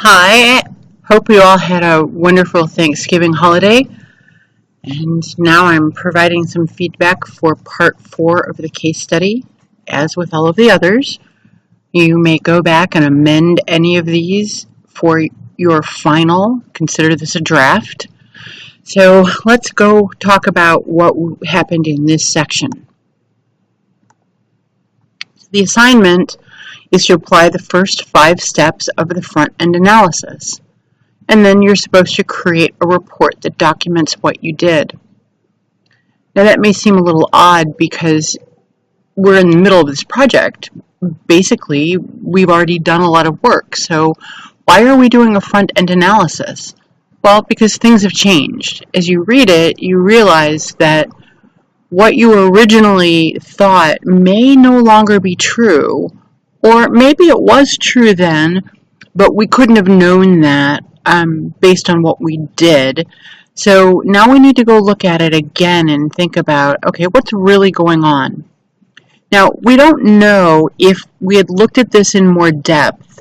Hi, hope you all had a wonderful Thanksgiving holiday. And now I'm providing some feedback for part 4 of the case study. As with all of the others, you may go back and amend any of these for your final. Consider this a draft. So let's go talk about what happened in this section. The assignment is to apply the first 5 steps of the front-end analysis. And then you're supposed to create a report that documents what you did. Now that may seem a little odd because we're in the middle of this project. Basically, we've already done a lot of work, so why are we doing a front-end analysis? Well, because things have changed. As you read it, you realize that what you originally thought may no longer be true, or maybe it was true then, but we couldn't have known that based on what we did. So now we need to go look at it again and think about, okay, what's really going on? Now, we don't know if we had looked at this in more depth,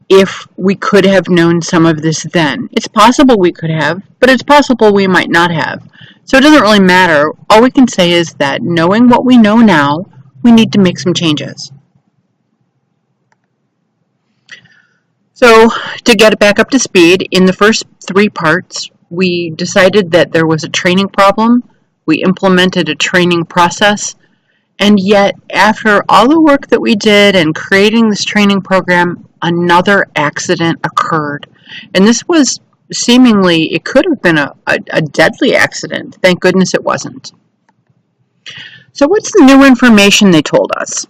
if we could have known some of this then. It's possible we could have, but it's possible we might not have. So it doesn't really matter. All we can say is that knowing what we know now, we need to make some changes. So to get it back up to speed, in the first 3 parts, we decided that there was a training problem. We implemented a training process. And yet, after all the work that we did in creating this training program, another accident occurred. And this was seemingly, it could have been a deadly accident. Thank goodness it wasn't. So what's the new information they told us?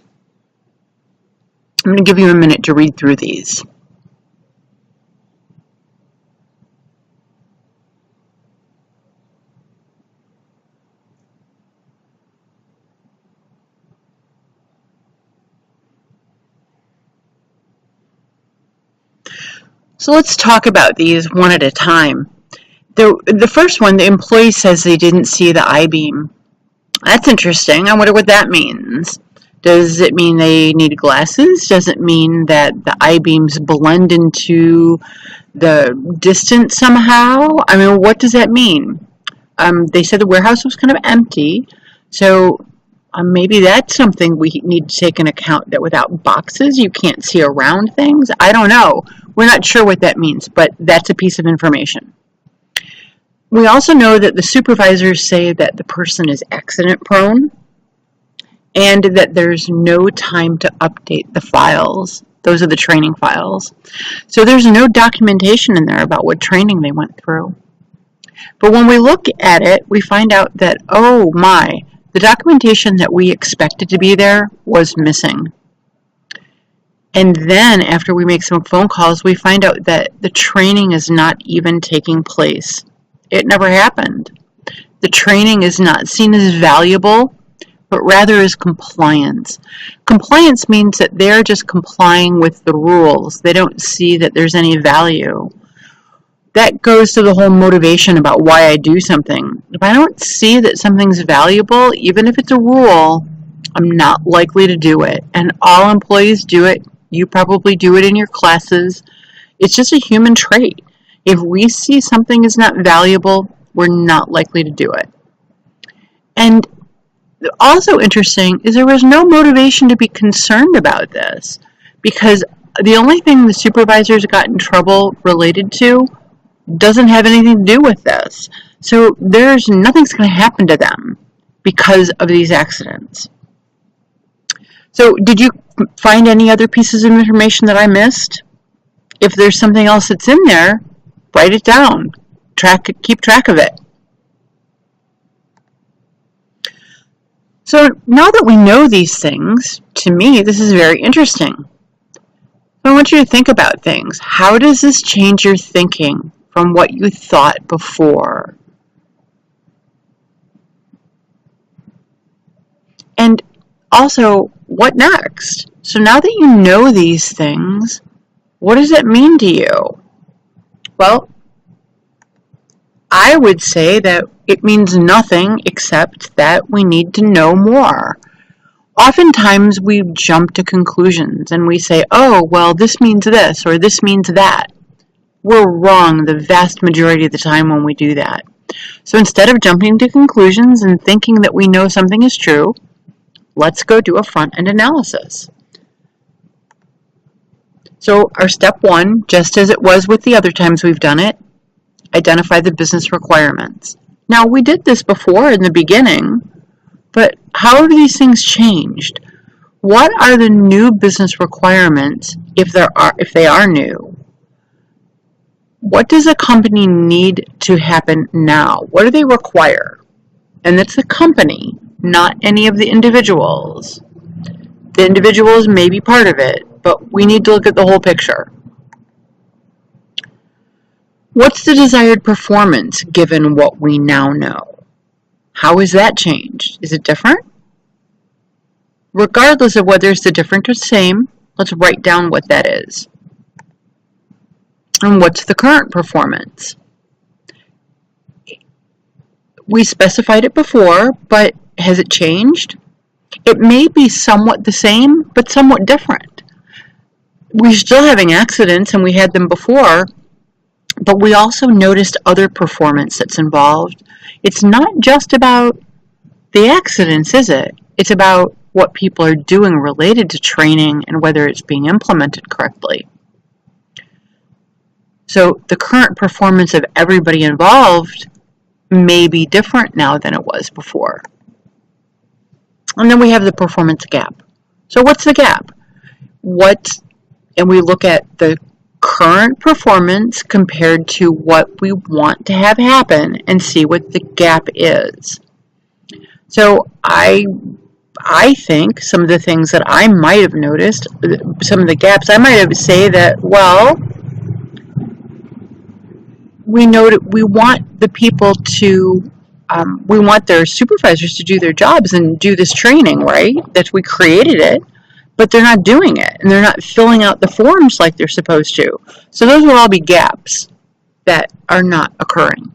I'm going to give you a minute to read through these. So let's talk about these one at a time. The first one, the employee says they didn't see the I-beam. That's interesting. I wonder what that means. Does it mean they need glasses? Does it mean that the I-beams blend into the distance somehow? I mean, what does that mean? They said the warehouse was kind of empty, so maybe that's something we need to take into account, that without boxes you can't see around things. I don't know. We're not sure what that means, but that's a piece of information. We also know that the supervisors say that the person is accident prone and that there's no time to update the files. Those are the training files. So there's no documentation in there about what training they went through. But when we look at it, we find out that, oh my, the documentation that we expected to be there was missing. And then after we make some phone calls, we find out that the training is not even taking place. It never happened. The training is not seen as valuable, but rather as compliance. Compliance means that they're just complying with the rules. They don't see that there's any value. That goes to the whole motivation about why I do something. If I don't see that something's valuable, even if it's a rule, I'm not likely to do it. And all employees do it. You probably do it in your classes. It's just a human trait. If we see something is not valuable, we're not likely to do it. And also interesting is there was no motivation to be concerned about this, because the only thing the supervisors got in trouble related to doesn't have anything to do with this. So nothing's going to happen to them because of these accidents. So did you find any other pieces of information that I missed? If there's something else that's in there, write it down. Keep track of it. So now that we know these things, to me, this is very interesting. I want you to think about things. How does this change your thinking from what you thought before? And also, what next? So now that you know these things, what does it mean to you? Well, I would say that it means nothing except that we need to know more. Oftentimes we jump to conclusions and we say, oh, well, this means this or this means that. We're wrong the vast majority of the time when we do that. So instead of jumping to conclusions and thinking that we know something is true, let's go do a front-end analysis. So our step one, just as it was with the other times we've done it, identify the business requirements. Now, we did this before in the beginning, but how have these things changed? What are the new business requirements if they are new? What does a company need to happen now? What do they require? And it's the company, not any of the individuals. The individuals may be part of it, but we need to look at the whole picture. What's the desired performance given what we now know? How has that changed? Is it different? Regardless of whether it's the different or same, let's write down what that is. And what's the current performance? We specified it before, but has it changed? It may be somewhat the same, but somewhat different. We're still having accidents, and we had them before, but we also noticed other performance that's involved. It's not just about the accidents, is it? It's about what people are doing related to training and whether it's being implemented correctly. So the current performance of everybody involved may be different now than it was before. And then we have the performance gap. So what's the gap? And we look at the current performance compared to what we want to have happen and see what the gap is. So I think some of the things that I might have noticed, some of the gaps, I might have say that, well, we want the people to, we want their supervisors to do their jobs and do this training, right? That we created it, but they're not doing it, and they're not filling out the forms like they're supposed to. So those will all be gaps that are not occurring.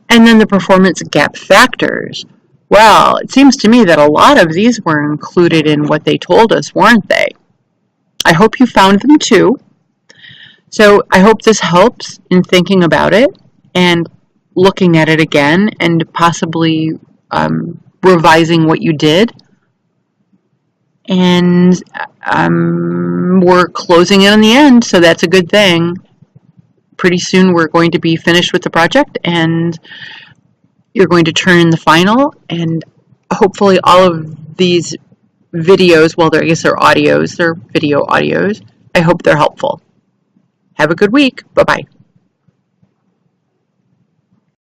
And then the performance gap factors. Well, it seems to me that a lot of these were included in what they told us, weren't they? I hope you found them too. So I hope this helps in thinking about it and looking at it again and possibly revising what you did. And we're closing it on the end, so that's a good thing. Pretty soon we're going to be finished with the project, and you're going to turn in the final, and hopefully all of these videos, well, I guess they're audios, they're video audios, I hope they're helpful. Have a good week. Bye-bye.